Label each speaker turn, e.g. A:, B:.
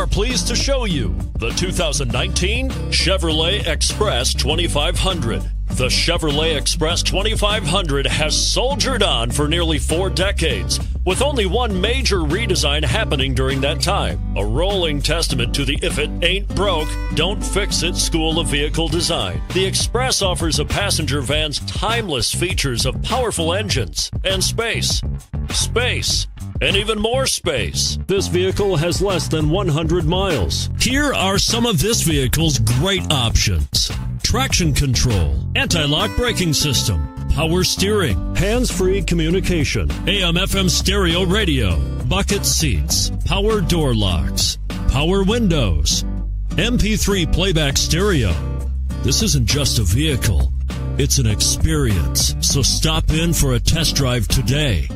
A: are pleased to show you the 2019 Chevrolet Express 2500. The Chevrolet Express 2500 has soldiered on for nearly 4 decades, with only one major redesign happening during that time. A rolling testament to the if it ain't broke, don't fix it school of vehicle design. The Express offers a passenger van's timeless features of powerful engines and space, and even more space. This vehicle has less than 100 miles. Here are some of this vehicle's great options: traction control, anti-lock braking system, power steering, hands-free communication, AM/FM stereo radio, bucket seats, power door locks, power windows, MP3 playback stereo. This isn't just a vehicle, it's an experience. So stop in for a test drive today.